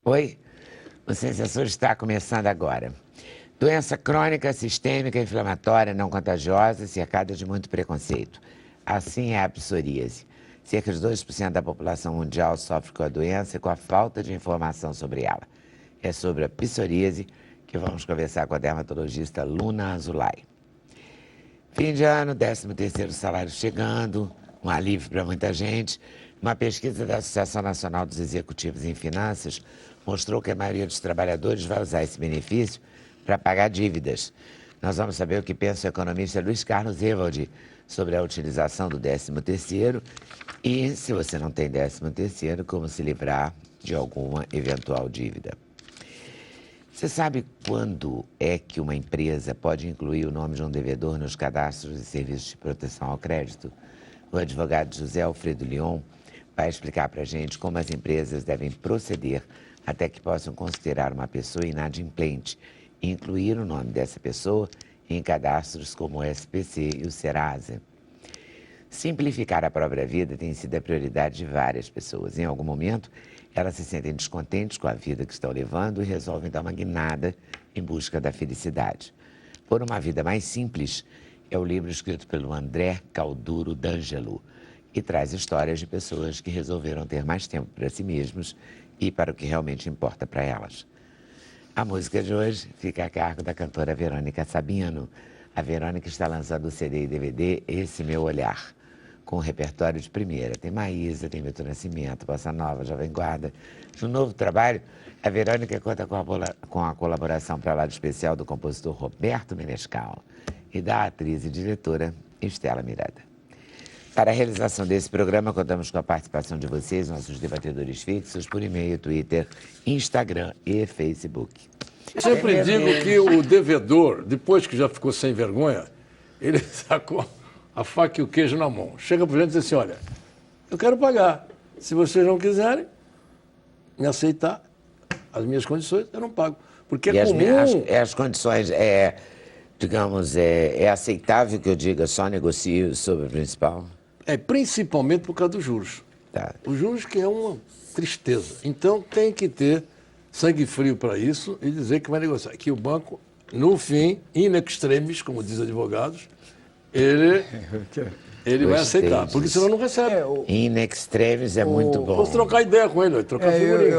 Oi, o Censura está começando agora. Doença crônica, sistêmica, inflamatória, não contagiosa, cercada de muito preconceito. Assim é a psoríase. Cerca de 2% da população mundial sofre com a doença e com a falta de informação sobre ela. É sobre a psoríase que vamos conversar com a dermatologista Luna Azulay. Fim de ano, 13º salário chegando, um alívio para muita gente. Uma pesquisa da Associação Nacional dos Executivos em Finanças mostrou que a maioria dos trabalhadores vai usar esse benefício para pagar dívidas. Nós vamos saber o que pensa o economista Luiz Carlos Evaldi sobre a utilização do 13º e, se você não tem 13º, como se livrar de alguma eventual dívida. Você sabe quando é que uma empresa pode incluir o nome de um devedor nos cadastros de serviços de proteção ao crédito? O advogado José Alfredo Lyon vai explicar para a gente como as empresas devem proceder até que possam considerar uma pessoa inadimplente e incluir o nome dessa pessoa em cadastros como o SPC e o Serasa. Simplificar a própria vida tem sido a prioridade de várias pessoas. Em algum momento, elas se sentem descontentes com a vida que estão levando e resolvem dar uma guinada em busca da felicidade. Por uma Vida Mais Simples é o livro escrito pelo André Calduro D'Angelo e traz histórias de pessoas que resolveram ter mais tempo para si mesmos e para o que realmente importa para elas. A música de hoje fica a cargo da cantora Verônica Sabino. A Verônica está lançando o CD e DVD Esse Meu Olhar, com um repertório de primeira. Tem Maísa, tem Milton Nascimento, Bossa Nova, Jovem Guarda. No novo trabalho, a Verônica conta com a colaboração para lá de especial do compositor Roberto Menescal e da atriz e diretora Estela Miranda. Para a realização desse programa, contamos com a participação de vocês, nossos debatedores fixos, por e-mail, Twitter, Instagram e Facebook. Eu sempre digo que o devedor, depois que já ficou sem vergonha, ele sacou a faca e o queijo na mão. Chega para o gente e diz assim, olha, eu quero pagar. Se vocês não quiserem me aceitar as minhas condições, eu não pago. Porque é comum... As condições, digamos, é aceitável que eu diga só negocio sobre o principal? É, principalmente por causa dos juros. Tá. Os juros que é uma tristeza. Então tem que ter sangue frio para isso e dizer que vai negociar. Que o banco, no fim, in extremis, como dizem advogados, ele vai aceitar, porque senão não recebe. In extremis é muito bom. Posso trocar ideia com ele, trocar figurinha.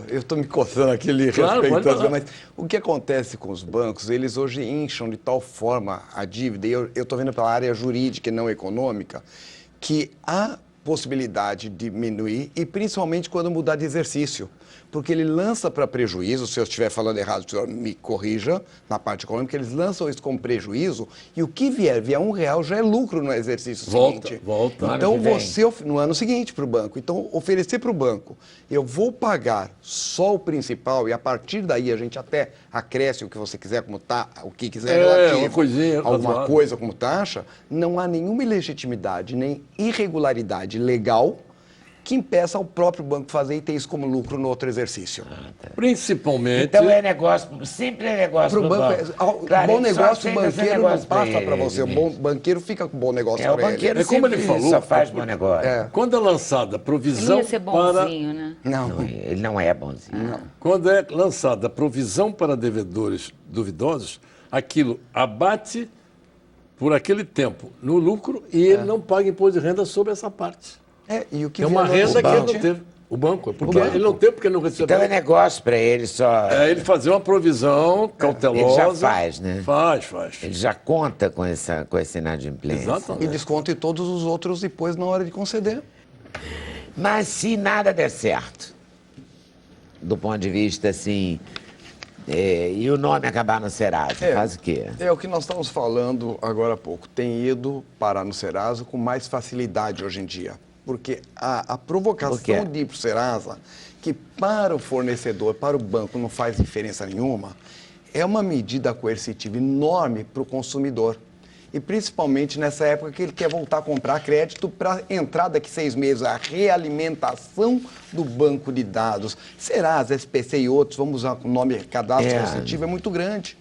Eu tô me coçando aqui ali, Claro, respeitando, mas o que acontece com os bancos, eles hoje incham de tal forma a dívida, e eu estou vendo pela área jurídica e não econômica, que há possibilidade de diminuir, e principalmente quando mudar de exercício. Porque ele lança para prejuízo, se eu estiver falando errado, o senhor me corrija, na parte econômica, eles lançam isso como prejuízo, e o que vier R$1 já é lucro no exercício seguinte. Volta. Então, no ano seguinte para o banco. Então, oferecer para o banco, eu vou pagar só o principal, e a partir daí a gente até acresce o que você quiser, como o que quiser relativo, uma coisinha, alguma coisa como taxa, não há nenhuma ilegitimidade, nem irregularidade legal que impeça ao próprio banco fazer e ter isso como lucro no outro exercício. Principalmente... Então é negócio, sempre é negócio pro banco. Claro, bom negócio, o banqueiro não passa para você. O bom banqueiro fica com bom negócio para ele. O banqueiro como ele falou, só faz bom negócio. Quando é lançada a provisão Ele ia ser bonzinho, né? Não, ele não é bonzinho. Não. Quando é lançada a provisão para devedores duvidosos, aquilo abate por aquele tempo no lucro e ele não paga imposto de renda sobre essa parte. E o que É uma renda que ele não teve. O banco, porque ele não tem porque não recebeu. Então é negócio para ele só... É ele fazer uma provisão cautelosa. Ele já faz, né? Faz. Ele já conta com essa inadimplência. Exatamente. E desconta em todos os outros depois na hora de conceder. Mas se nada der certo, do ponto de vista assim, e o nome acabar no Serasa, faz o quê? É o que nós estamos falando agora há pouco. Tem ido parar no Serasa com mais facilidade hoje em dia. Porque a provocação de ir para o Serasa, que para o fornecedor, para o banco, não faz diferença nenhuma, é uma medida coercitiva enorme para o consumidor. E principalmente nessa época que ele quer voltar a comprar crédito para entrar daqui 6 meses, a realimentação do banco de dados. Serasa, SPC e outros, vamos usar o nome cadastro coercitivo, é muito grande.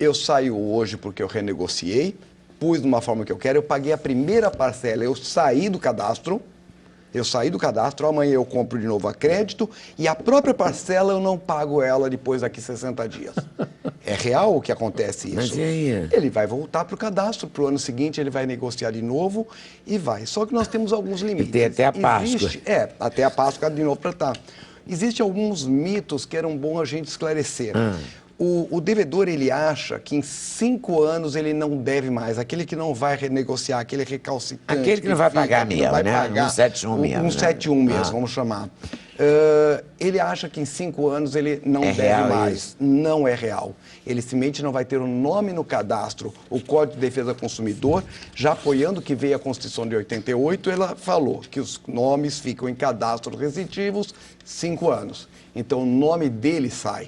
Eu saio hoje porque eu renegociei, pus de uma forma que eu quero, eu paguei a primeira parcela, eu saí do cadastro, Eu saí do cadastro, amanhã eu compro de novo a crédito e a própria parcela eu não pago ela depois daqui 60 dias. É real o que acontece isso. Mas e aí? Ele vai voltar para o cadastro, para o ano seguinte ele vai negociar de novo e vai. Só que nós temos alguns limites. E tem até a Páscoa. Até a Páscoa de novo para estar. Existem alguns mitos que eram bom a gente esclarecer. O devedor, ele acha que em 5 anos ele não deve mais. Aquele que não vai renegociar, aquele recalcitrante. Aquele que não vai pagar mesmo, vai né? pagar, 171 mesmo. 171 mesmo, vamos chamar. Ele acha que em 5 anos ele não deve mais. Isso? Não é real. Ele simplesmente não vai ter o nome no cadastro, o Código de Defesa do Consumidor, já apoiando que veio a Constituição de 88, ela falou que os nomes ficam em cadastros restritivos 5 anos. Então o nome dele sai.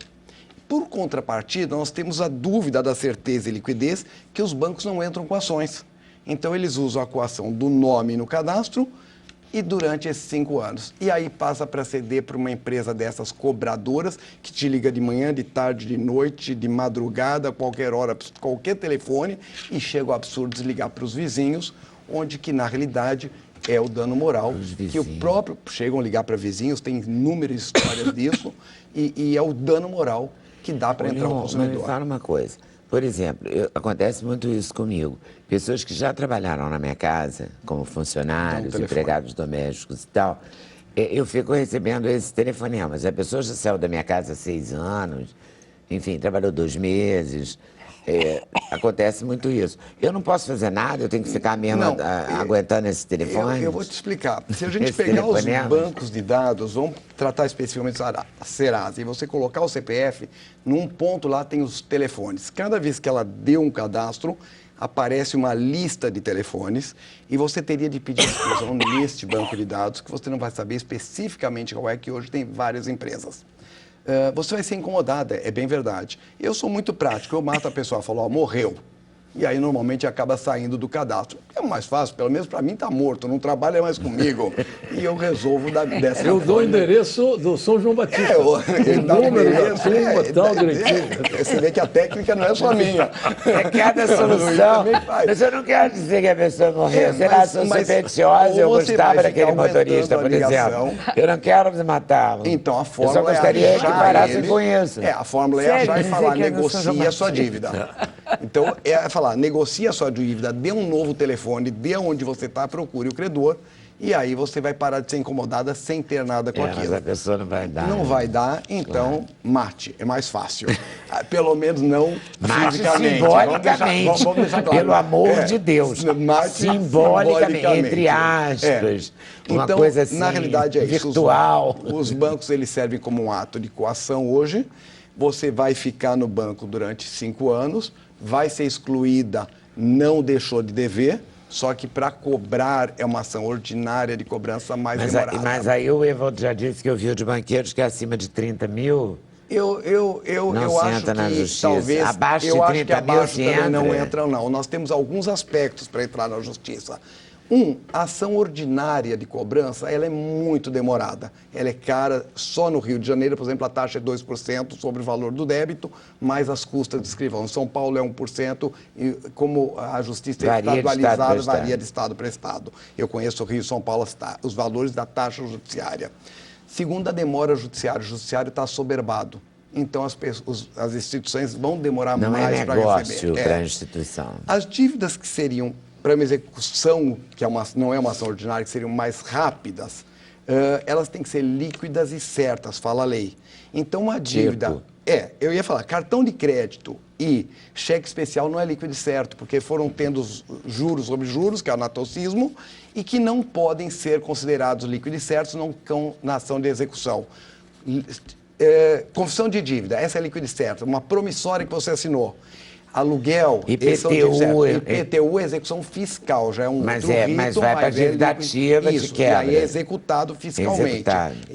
Por contrapartida, nós temos a dúvida da certeza e liquidez que os bancos não entram com ações. Então, eles usam a coação do nome no cadastro e durante esses 5 anos. E aí passa para ceder para uma empresa dessas cobradoras que te liga de manhã, de tarde, de noite, de madrugada, qualquer hora, qualquer telefone, e chega o absurdo de ligar para os vizinhos, onde que, na realidade, é o dano moral, que o próprio... Chegam a ligar para vizinhos, tem inúmeras histórias disso, e é o dano moral que dá para entrar o consumidor. Mas me fala uma coisa. Por exemplo, acontece muito isso comigo. Pessoas que já trabalharam na minha casa, como funcionários, empregados domésticos e tal, eu fico recebendo esses telefonemas. A pessoa já saiu da minha casa há 6 anos, enfim, trabalhou 2 meses. Acontece muito isso. Eu não posso fazer nada, eu tenho que ficar mesmo aguentando esses telefones? Eu vou te explicar. Se a gente pegar os bancos de dados, vamos tratar especificamente a Serasa, e você colocar o CPF, num ponto lá tem os telefones. Cada vez que ela deu um cadastro, aparece uma lista de telefones e você teria de pedir exclusão neste banco de dados, que você não vai saber especificamente qual é, que hoje tem várias empresas. Você vai ser incomodada, é bem verdade. Eu sou muito prático, eu mato a pessoa, falo, ó, morreu. E aí, normalmente, acaba saindo do cadastro. É mais fácil, pelo menos para mim está morto, não trabalha mais comigo. E eu resolvo dessa forma. Eu dou o endereço do São João Batista. O número da turma, tal, direitinho. Você vê que a técnica não é só minha. É cada solução. Mas eu não quero dizer que a pessoa morreu. Sei lá, sou supersticiosa, eu gostava daquele motorista, por exemplo. Eu não quero matar. Então, a fórmula eu só gostaria que parassem com isso. A fórmula é achar e falar, negocie a sua dívida. Então, é falar, negocie a sua dívida, dê um novo telefone, dê onde você está, procure o credor, e aí você vai parar de ser incomodada sem ter nada com aquilo. Mas a pessoa não vai dar. Não vai dar, então mate, é mais fácil. Pelo menos não fisicamente. Simbolicamente, vamos deixar claro. Pelo amor de Deus. Mate simbolicamente, entre aspas. Uma então, coisa assim, na realidade é virtual. Isso. Os bancos, eles servem como um ato de coação hoje. Você vai ficar no banco durante 5 anos, vai ser excluída, não deixou de dever, só que para cobrar é uma ação ordinária de cobrança mais demorada. Mas aí o Evaldo já disse que eu vi de banqueiros que é acima de 30 mil... Eu acho que na justiça. Talvez... Abaixo de 30 acho que abaixo mil também não entram, não. Nós temos alguns aspectos para entrar na justiça. A ação ordinária de cobrança, ela é muito demorada. Ela é cara, só no Rio de Janeiro, por exemplo, a taxa é 2% sobre o valor do débito, mais as custas de escrivão. Em São Paulo é 1%, e como a justiça é estadualizada, varia de estado para estado. Eu conheço o Rio e São Paulo, os valores da taxa judiciária. Segundo, a demora judiciária. O judiciário está assoberbado. Então, as instituições vão demorar mais para receber. Não é negócio para a instituição. As dívidas que seriam para uma execução, que não é uma ação ordinária, que seriam mais rápidas, elas têm que ser líquidas e certas, fala a lei. Então, uma dívida... eu ia falar, cartão de crédito e cheque especial não é líquido e certo, porque foram tendo juros sobre juros, que é o anatocismo, e que não podem ser considerados líquidos e certos, não estão na ação de execução. Confissão de dívida, essa é líquida e certa, uma promissória que você assinou. Aluguel, IPTU é execução fiscal, já é um mas vai para a dívida ativa que quebra. E aí é executado fiscalmente.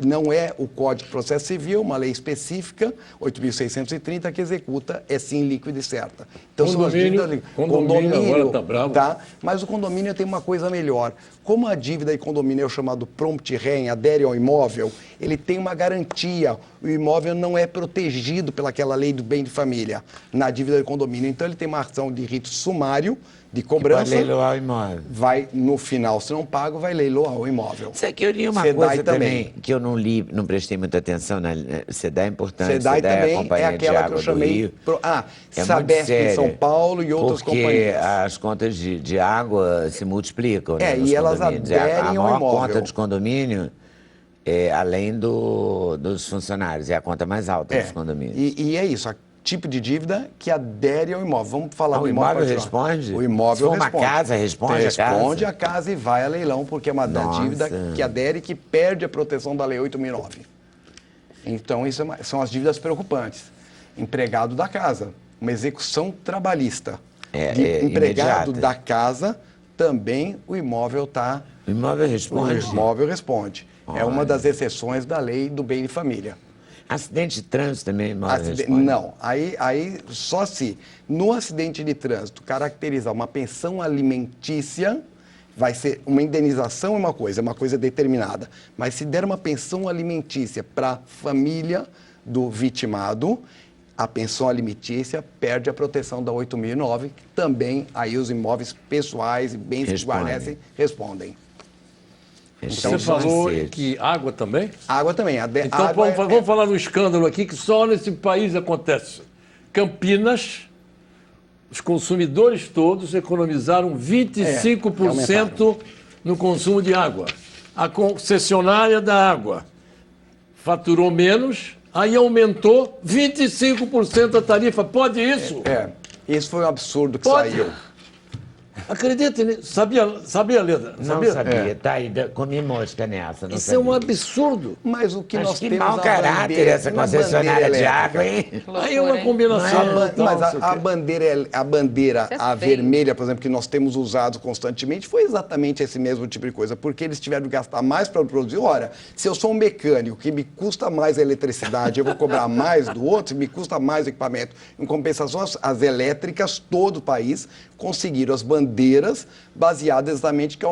Não é o Código de Processo Civil, uma lei específica, 8.630, que executa, é sim líquida e certa. Então, condomínio agora está bravo. Mas o condomínio tem uma coisa melhor. Como a dívida de condomínio é o chamado prompt rem, adere ao imóvel, ele tem uma garantia. O imóvel não é protegido pelaquela lei do bem de família na dívida de condomínio. Então, ele tem uma ação de rito sumário, de cobrança. Pode leiloar o imóvel. Vai, no final, se não paga, vai leiloar o imóvel. Isso aqui eu li uma coisa também que eu não li, não prestei muita atenção. SEDAI é importante. SEDAI também é a Companhia é aquela de que eu Água chamei... do Rio. É Sabesp em São Paulo e outras companhias. Porque as contas de água se multiplicam, né, e elas aderem ao imóvel. A maior conta de condomínio é além dos funcionários, é a conta mais alta dos condomínios. E é isso, tipo de dívida que adere ao imóvel. Vamos falar do imóvel responde? O imóvel responde. Se for uma casa, responde a casa? Responde a casa e vai a leilão, porque é uma dívida que adere e que perde a proteção da Lei 8.009. Então, isso são as dívidas preocupantes. Empregado da casa, uma execução trabalhista. Empregado da casa, também o imóvel está... O imóvel responde? O imóvel responde. É uma das exceções da Lei do Bem de Família. Acidente de trânsito também, responde? Não, aí só se no acidente de trânsito caracterizar uma pensão alimentícia, vai ser uma indenização é uma coisa determinada. Mas se der uma pensão alimentícia para a família do vitimado, a pensão alimentícia perde a proteção da 8.009, que também aí os imóveis pessoais e bens que guarnecem respondem. Então, você falou que água também? Água também. Então, vamos falar de um escândalo aqui que só nesse país acontece. Campinas, os consumidores todos economizaram 25% no consumo de água. A concessionária da água faturou menos, aí aumentou 25% a tarifa. Pode isso? Isso foi um absurdo que saiu. Acredite nisso. Sabia, Leda? Não sabia. Tá aí, comi mosca nessa. Não Isso sabia. é um absurdo. Mas o que nós que temos... mau caráter essa concessionária de água, hein? Aí é uma combinação. Mas a bandeira vermelha, por exemplo, que nós temos usado constantemente, foi exatamente esse mesmo tipo de coisa. Porque eles tiveram que gastar mais para produzir. Ora, se eu sou um mecânico que me custa mais a eletricidade, eu vou cobrar mais do outro, me custa mais o equipamento. Em compensação, as elétricas, todo o país, conseguiram as bandeiras baseadas exatamente que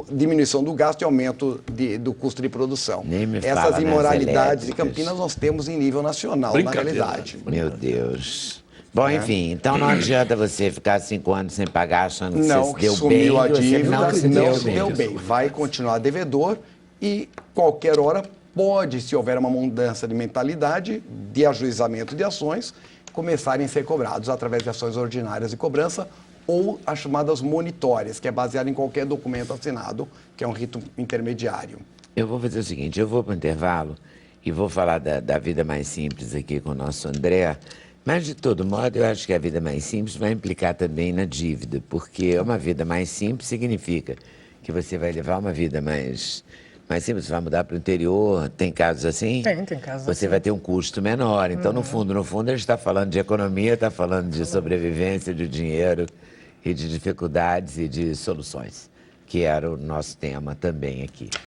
diminuição do gasto e aumento do custo de produção. Essas imoralidades de Campinas nós temos em nível nacional, na realidade. Meu Deus. Bom, enfim, então não adianta você ficar 5 anos sem pagar achando que você se deu bem. Não, sumiu a dívida, não se deu bem. Vai continuar devedor e qualquer hora pode, se houver uma mudança de mentalidade, de ajuizamento de ações, começarem a ser cobrados através de ações ordinárias de cobrança ou as chamadas monitórias, que é baseado em qualquer documento assinado, que é um rito intermediário. Eu vou fazer o seguinte, eu vou para o intervalo e vou falar da vida mais simples aqui com o nosso André, mas de todo modo eu acho que a vida mais simples vai implicar também na dívida, porque uma vida mais simples significa que você vai levar uma vida mais simples, você vai mudar para o interior, tem casos assim? Tem casos Você vai ter um custo menor, então no fundo a gente está falando de economia, está falando de sobrevivência, de dinheiro e de dificuldades e de soluções, que era o nosso tema também aqui.